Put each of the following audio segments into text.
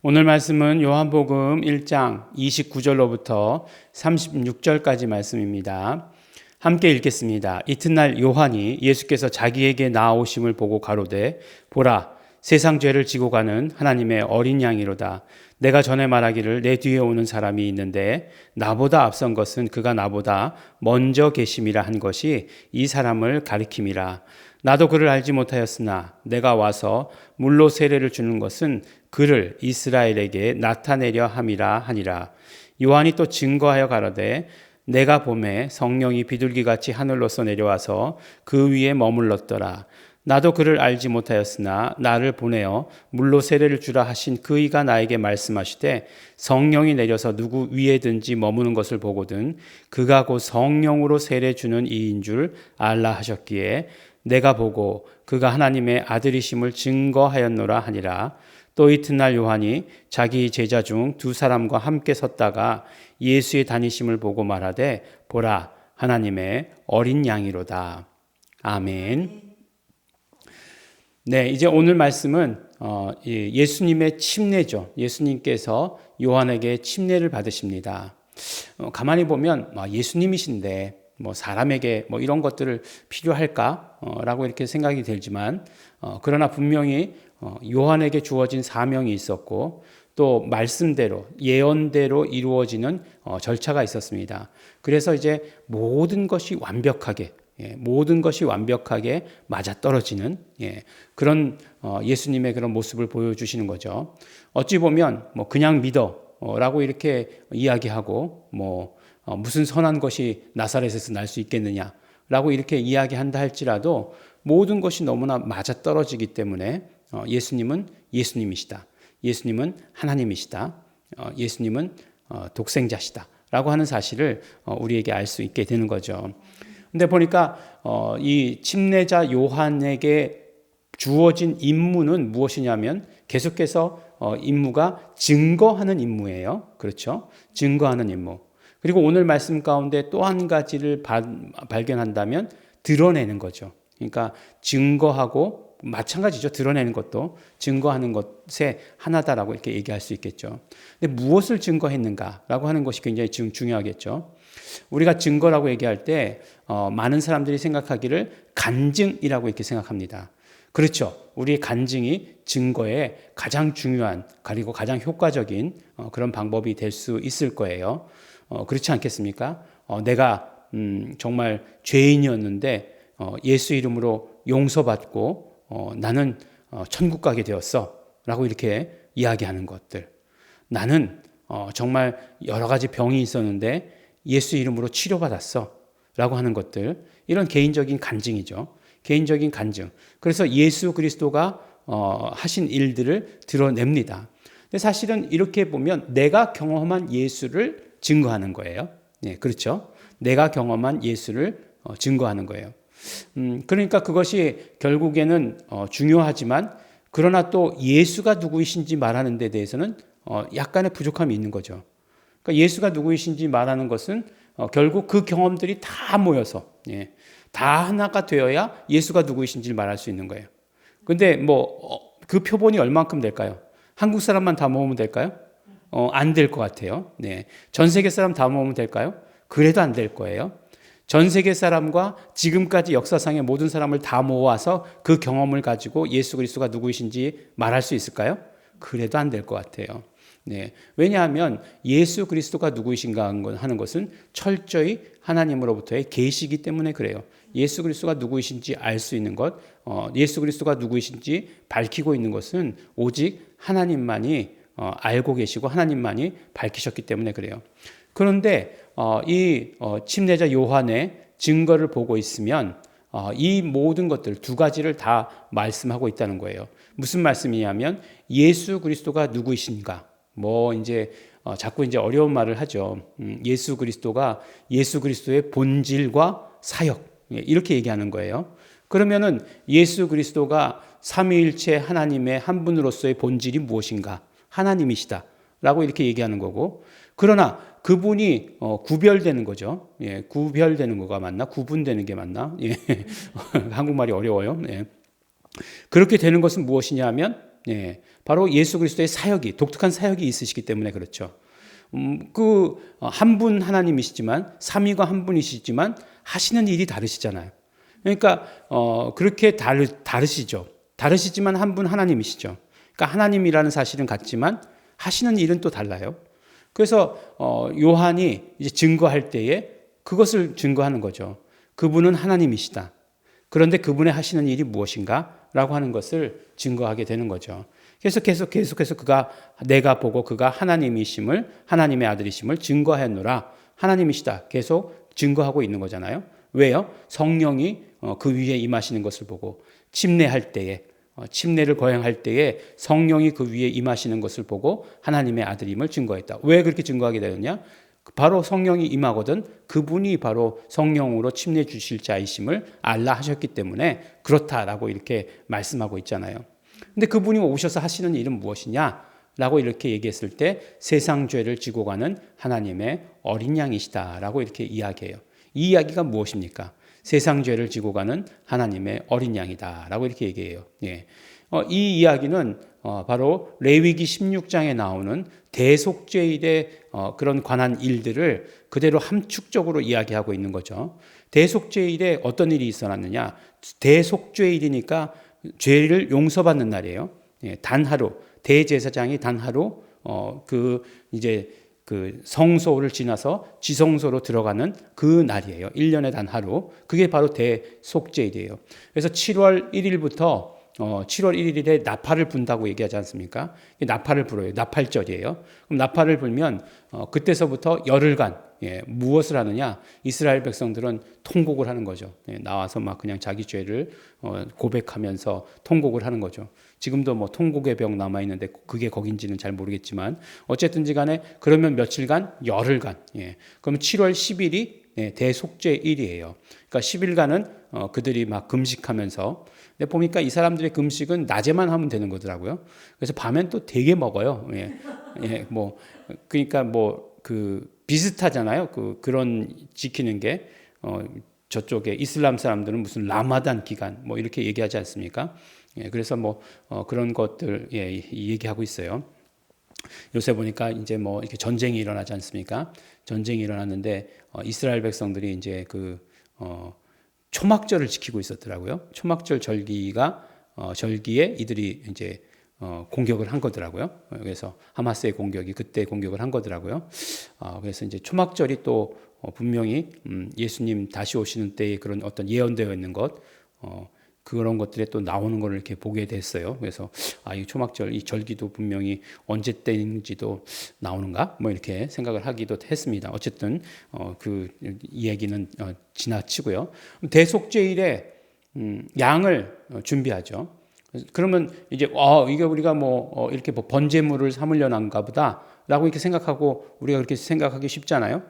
오늘 말씀은 요한복음 1장 29절로부터 36절까지 말씀입니다. 함께 읽겠습니다. 이튿날 요한이 예수께서 자기에게 나아오심을 보고 가로되 보라 세상 죄를 지고 가는 하나님의 어린 양이로다. 내가 전에 말하기를 내 뒤에 오는 사람이 있는데 나보다 앞선 것은 그가 나보다 먼저 계심이라 한 것이 이 사람을 가리킴이라. 나도 그를 알지 못하였으나 내가 와서 물로 세례를 주는 것은 그를 이스라엘에게 나타내려 함이라 하니라. 요한이 또 증거하여 가로되 내가 보매 성령이 비둘기같이 하늘로서 내려와서 그 위에 머물렀더라. 나도 그를 알지 못하였으나 나를 보내어 물로 세례를 주라 하신 그이가 나에게 말씀하시되 성령이 내려서 누구 위에든지 머무는 것을 보거든 그가 곧 성령으로 세례 주는 이인 줄 알라 하셨기에 내가 보고 그가 하나님의 아들이심을 증거하였노라 하니라. 또 이튿날 요한이 자기 제자 중 두 사람과 함께 섰다가 예수의 다니심을 보고 말하되 보라 하나님의 어린 양이로다. 아멘. 네, 이제 오늘 말씀은 예수님의 침례죠. 예수님께서 요한에게 침례를 받으십니다. 가만히 보면 예수님이신데 사람에게 이런 것들을 필요할까라고 이렇게 생각이 들지만 그러나 분명히 요한에게 주어진 사명이 있었고 또 말씀대로 예언대로 이루어지는 절차가 있었습니다. 그래서 이제 모든 것이 완벽하게 맞아떨어지는 그런 예수님의 그런 모습을 보여주시는 거죠. 어찌 보면 그냥 믿어라고 이렇게 이야기하고 무슨 선한 것이 나사렛에서 날 수 있겠느냐라고 이렇게 이야기한다 할지라도 모든 것이 너무나 맞아떨어지기 때문에 예수님은 예수님이시다. 예수님은 하나님이시다. 예수님은 독생자시다라고 하는 사실을 우리에게 알 수 있게 되는 거죠. 근데 보니까 이 침례자 요한에게 주어진 임무는 무엇이냐면 계속해서 임무가 증거하는 임무예요. 그렇죠? 증거하는 임무. 그리고 오늘 말씀 가운데 또 한 가지를 발견한다면 드러내는 거죠. 그러니까 증거하고 마찬가지죠. 드러내는 것도 증거하는 것의 하나다라고 이렇게 얘기할 수 있겠죠. 근데 무엇을 증거했는가라고 하는 것이 굉장히 중요하겠죠. 우리가 증거라고 얘기할 때 많은 사람들이 생각하기를 간증이라고 이렇게 생각합니다. 그렇죠. 우리의 간증이 증거의 가장 중요한 그리고 가장 효과적인 그런 방법이 될 수 있을 거예요. 그렇지 않겠습니까? 내가 정말 죄인이었는데 예수 이름으로 용서받고 나는 천국 가게 되었어 라고 이렇게 이야기하는 것들. 나는 정말 여러 가지 병이 있었는데 예수 이름으로 치료받았어 라고 하는 것들. 이런 개인적인 간증이죠. 개인적인 간증. 그래서 예수 그리스도가 하신 일들을 드러냅니다. 근데 사실은 이렇게 보면 내가 경험한 예수를 증거하는 거예요. 네, 그렇죠. 내가 경험한 예수를 증거하는 거예요. 그러니까 그것이 결국에는 중요하지만 그러나 또 예수가 누구이신지 말하는 데 대해서는 약간의 부족함이 있는 거죠. 그러니까 예수가 누구이신지 말하는 것은 결국 그 경험들이 다 모여서 다 하나가 되어야 예수가 누구이신지를 말할 수 있는 거예요. 근데 그 표본이 얼만큼 될까요? 한국 사람만 다 모으면 될까요? 안 될 것 같아요. 네. 전 세계 사람 다 모으면 될까요? 그래도 안 될 거예요. 전 세계 사람과 지금까지 역사상의 모든 사람을 다 모아서 그 경험을 가지고 예수 그리스도가 누구이신지 말할 수 있을까요? 그래도 안 될 것 같아요. 네. 왜냐하면 예수 그리스도가 누구이신가 하는 것은 철저히 하나님으로부터의 계시이기 때문에 그래요. 예수 그리스도가 누구이신지 알 수 있는 것, 예수 그리스도가 누구이신지 밝히고 있는 것은 오직 하나님만이 알고 계시고 하나님만이 밝히셨기 때문에 그래요. 그런데 이 침례자 요한의 증거를 보고 있으면 이 모든 것들 두 가지를 다 말씀하고 있다는 거예요. 무슨 말씀이냐면 예수 그리스도가 누구이신가? 자꾸 어려운 말을 하죠. 예수 그리스도가 예수 그리스도의 본질과 사역 이렇게 얘기하는 거예요. 그러면은 예수 그리스도가 삼위일체 하나님의 한 분으로서의 본질이 무엇인가? 하나님이시다라고 이렇게 얘기하는 거고, 그러나 그분이 구별되는 거죠. 구별되는 거가 맞나? 구분되는 게 맞나? 한국말이 어려워요. 그렇게 되는 것은 무엇이냐 하면 바로 예수 그리스도의 사역이, 독특한 사역이 있으시기 때문에 그렇죠. 그 한 분 하나님이시지만, 삼위가 한 분이시지만 하시는 일이 다르시잖아요. 그러니까 그렇게 다르시죠. 다르시지만 한 분 하나님이시죠. 그러니까 하나님이라는 사실은 같지만 하시는 일은 또 달라요. 그래서 요한이 이제 증거할 때에 그것을 증거하는 거죠. 그분은 하나님이시다. 그런데 그분의 하시는 일이 무엇인가? 라고 하는 것을 증거하게 되는 거죠. 계속해서 내가 보고 그가 하나님이심을, 하나님의 아들이심을 증거하였노라. 하나님이시다. 계속 증거하고 있는 거잖아요. 왜요? 성령이 그 위에 임하시는 것을 보고 침례할 때에, 침례를 거행할 때에 성령이 그 위에 임하시는 것을 보고 하나님의 아들임을 증거했다. 왜 그렇게 증거하게 되었냐? 바로 성령이 임하거든 그분이 바로 성령으로 침례 주실 자이심을 알라 하셨기 때문에 그렇다라고 이렇게 말씀하고 있잖아요. 근데 그분이 오셔서 하시는 일은 무엇이냐? 라고 이렇게 얘기했을 때 세상 죄를 지고 가는 하나님의 어린 양이시다라고 이렇게 이야기해요. 이 이야기가 무엇입니까? 세상 죄를 지고 가는 하나님의 어린 양이다라고 이렇게 얘기해요. 이 이야기는 바로 레위기 16장에 나오는 대속죄일의 그런 관한 일들을 그대로 함축적으로 이야기하고 있는 거죠. 대속죄일에 어떤 일이 있어놨느냐? 대속죄일이니까 죄를 용서받는 날이에요. 단 하루, 대제사장이 단 하루 이제 그 성소를 지나서 지성소로 들어가는 그 날이에요. 1년에 단 하루. 그게 바로 대속죄일이에요. 그래서 7월 1일부터 7월 1일에 나팔을 분다고 얘기하지 않습니까? 나팔을 불어요. 나팔절이에요. 그럼 나팔을 불면 그때서부터 열흘간 무엇을 하느냐? 이스라엘 백성들은 통곡을 하는 거죠. 나와서 막 그냥 자기 죄를 고백하면서 통곡을 하는 거죠. 지금도 뭐 통곡의 벽 남아 있는데 그게 거긴지는 잘 모르겠지만 어쨌든지 간에 그러면 며칠간 열흘간. 그러면 7월 10일이 대속죄일이에요. 그러니까 10일간은 그들이 막 금식하면서 근데 보니까 이 사람들의 금식은 낮에만 하면 되는 거더라고요. 그래서 밤엔 또 되게 먹어요. 뭐 그러니까 뭐 비슷하잖아요. 그런 지키는 게 저쪽에 이슬람 사람들은 무슨 라마단 기간 뭐 이렇게 얘기하지 않습니까? 그래서 뭐 그런 것들 얘기하고 있어요. 요새 보니까 이제 뭐 이렇게 전쟁이 일어나지 않습니까? 전쟁이 일어났는데 이스라엘 백성들이 이제 초막절을 지키고 있었더라고요. 초막절 절기에 이들이 이제 공격을 한 거더라고요. 그래서 하마스의 공격이 그때 공격을 한 거더라고요. 그래서 이제 초막절이 또 분명히 예수님 다시 오시는 때에 그런 어떤 예언되어 있는 것, 그런 것들에 또 나오는 걸 이렇게 보게 됐어요. 그래서 이 초막절, 이 절기도 분명히 언제 때인지도 나오는가? 뭐 이렇게 생각을 하기도 했습니다. 어쨌든 이 얘기는 지나치고요. 대속죄일에 양을 준비하죠. 그러면 이제 이게 우리가 뭐 이렇게 뭐 번제물을 삼으려는가 보다라고 이렇게 생각하고 우리가 그렇게 생각하기 쉽잖아요.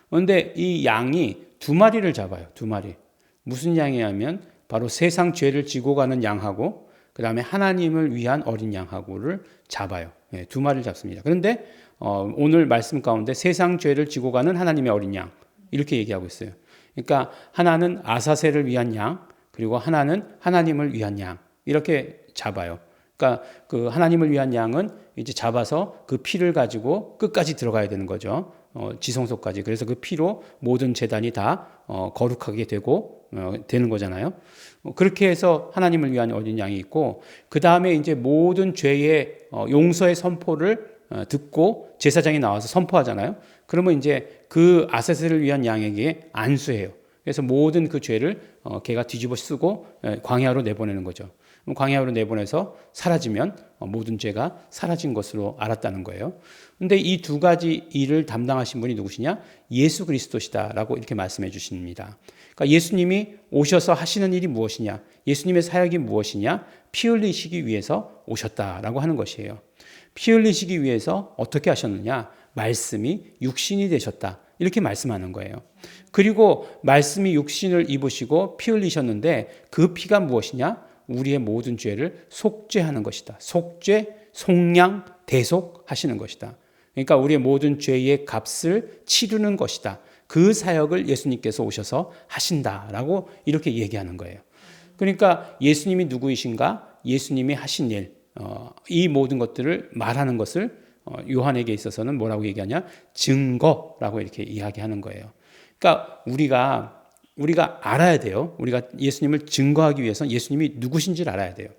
그런데 이 양이 2마리를 잡아요. 2마리. 무슨 양이냐면 바로 세상 죄를 지고 가는 양하고 그 다음에 하나님을 위한 어린 양하고를 잡아요. 2마리를 잡습니다. 그런데 오늘 말씀 가운데 세상 죄를 지고 가는 하나님의 어린 양 이렇게 얘기하고 있어요. 그러니까 하나는 아사셀을 위한 양 그리고 하나는 하나님을 위한 양 이렇게 잡아요. 그러니까 그 하나님을 위한 양은 이제 잡아서 그 피를 가지고 끝까지 들어가야 되는 거죠. 지성소까지. 그래서 그 피로 모든 제단이 다 거룩하게 되는 거잖아요. 그렇게 해서 하나님을 위한 어린 양이 있고 그 다음에 이제 모든 죄의 용서의 선포를 듣고 제사장이 나와서 선포하잖아요. 그러면 이제 그 아세스를 위한 양에게 안수해요. 그래서 모든 그 죄를 걔가 뒤집어 쓰고 광야로 내보내는 거죠. 광야로 내보내서 사라지면 모든 죄가 사라진 것으로 알았다는 거예요. 그런데 이 2가지 일을 담당하신 분이 누구시냐? 예수 그리스도시다라고 이렇게 말씀해 주십니다. 그러니까 예수님이 오셔서 하시는 일이 무엇이냐? 예수님의 사역이 무엇이냐? 피 흘리시기 위해서 오셨다라고 하는 것이에요. 피 흘리시기 위해서 어떻게 하셨느냐? 말씀이 육신이 되셨다. 이렇게 말씀하는 거예요. 그리고 말씀이 육신을 입으시고 피 흘리셨는데 그 피가 무엇이냐? 우리의 모든 죄를 속죄하는 것이다. 속죄, 속량, 대속하시는 것이다. 그러니까 우리의 모든 죄의 값을 치르는 것이다. 그 사역을 예수님께서 오셔서 하신다라고 이렇게 얘기하는 거예요. 그러니까 예수님이 누구이신가? 예수님이 하신 일, 이 모든 것들을 말하는 것을 요한에게 있어서는 뭐라고 얘기하냐? 증거라고 이렇게 이야기하는 거예요. 그러니까 우리가 알아야 돼요. 우리가 예수님을 증거하기 위해서는 예수님이 누구신지를 알아야 돼요.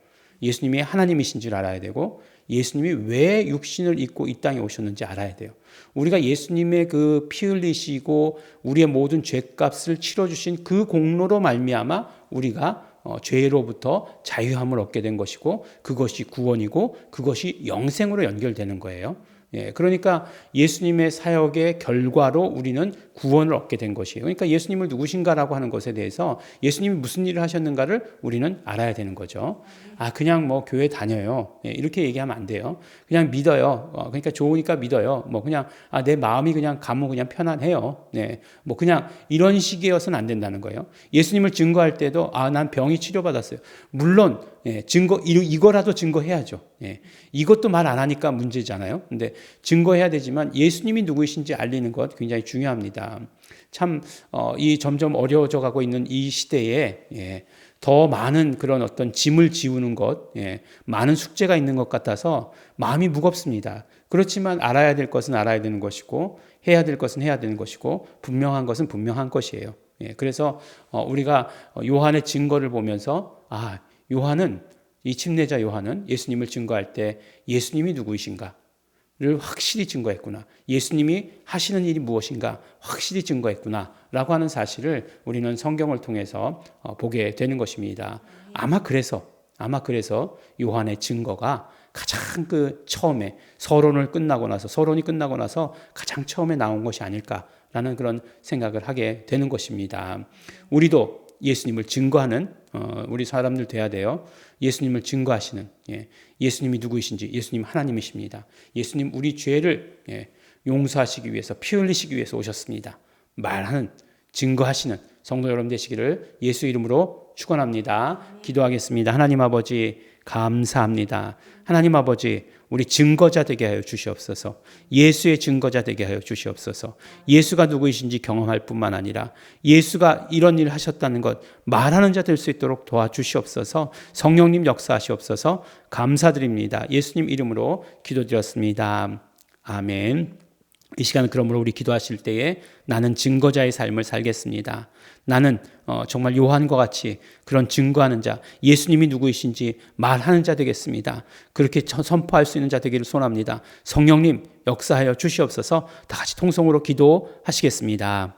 예수님이 하나님이신지를 알아야 되고 예수님이 왜 육신을 입고 이 땅에 오셨는지 알아야 돼요. 우리가 예수님의 그 피 흘리시고 우리의 모든 죄값을 치러주신 그 공로로 말미암아 우리가 죄로부터 자유함을 얻게 된 것이고 그것이 구원이고 그것이 영생으로 연결되는 거예요. 예, 그러니까 예수님의 사역의 결과로 우리는 구원을 얻게 된 것이에요. 그러니까 예수님을 누구신가라고 하는 것에 대해서 예수님이 무슨 일을 하셨는가를 우리는 알아야 되는 거죠. 그냥 뭐 교회 다녀요. 예, 이렇게 얘기하면 안 돼요. 그냥 믿어요. 그러니까 좋으니까 믿어요. 뭐 그냥 내 마음이 그냥 가면 그냥 편안해요. 네, 뭐 그냥 이런 식이어서는 안 된다는 거예요. 예수님을 증거할 때도 난 병이 치료받았어요. 물론 이거라도 증거해야죠. 예, 이것도 말 안 하니까 문제잖아요. 근데 증거해야 되지만 예수님이 누구이신지 알리는 것 굉장히 중요합니다. 참, 이 점점 어려워져 가고 있는 이 시대에, 더 많은 그런 어떤 짐을 지우는 것, 많은 숙제가 있는 것 같아서 마음이 무겁습니다. 그렇지만 알아야 될 것은 알아야 되는 것이고, 해야 될 것은 해야 되는 것이고, 분명한 것은 분명한 것이에요. 그래서 우리가 요한의 증거를 보면서, 이 침례자 요한은 예수님을 증거할 때 예수님이 누구이신가? 를 확실히 증거했구나. 예수님이 하시는 일이 무엇인가 확실히 증거했구나 라고 하는 사실을 우리는 성경을 통해서 보게 되는 것입니다. 아마 그래서 요한의 증거가 가장 처음에 서론이 끝나고 나서 가장 처음에 나온 것이 아닐까라는 그런 생각을 하게 되는 것입니다. 우리도 예수님을 증거하는 우리 사람들 돼야 돼요. 예수님을 증거하시는, 예수님이 누구이신지, 예수님 하나님이십니다. 예수님 우리 죄를 용서하시기 위해서, 피 흘리시기 위해서 오셨습니다. 말하는, 증거하시는 성도 여러분 되시기를 예수 이름으로 축원합니다. 기도하겠습니다. 하나님 아버지 감사합니다. 하나님 아버지 우리 증거자 되게 하여 주시옵소서. 예수의 증거자 되게 하여 주시옵소서. 예수가 누구이신지 경험할 뿐만 아니라 예수가 이런 일을 하셨다는 것 말하는 자 될 수 있도록 도와주시옵소서. 성령님 역사하시옵소서. 감사드립니다. 예수님 이름으로 기도드렸습니다. 아멘. 이 시간 그러므로 우리 기도하실 때에 나는 증거자의 삶을 살겠습니다. 나는 정말 요한과 같이 그런 증거하는 자, 예수님이 누구이신지 말하는 자 되겠습니다. 그렇게 선포할 수 있는 자 되기를 소원합니다. 성령님 역사하여 주시옵소서. 다 같이 통성으로 기도하시겠습니다.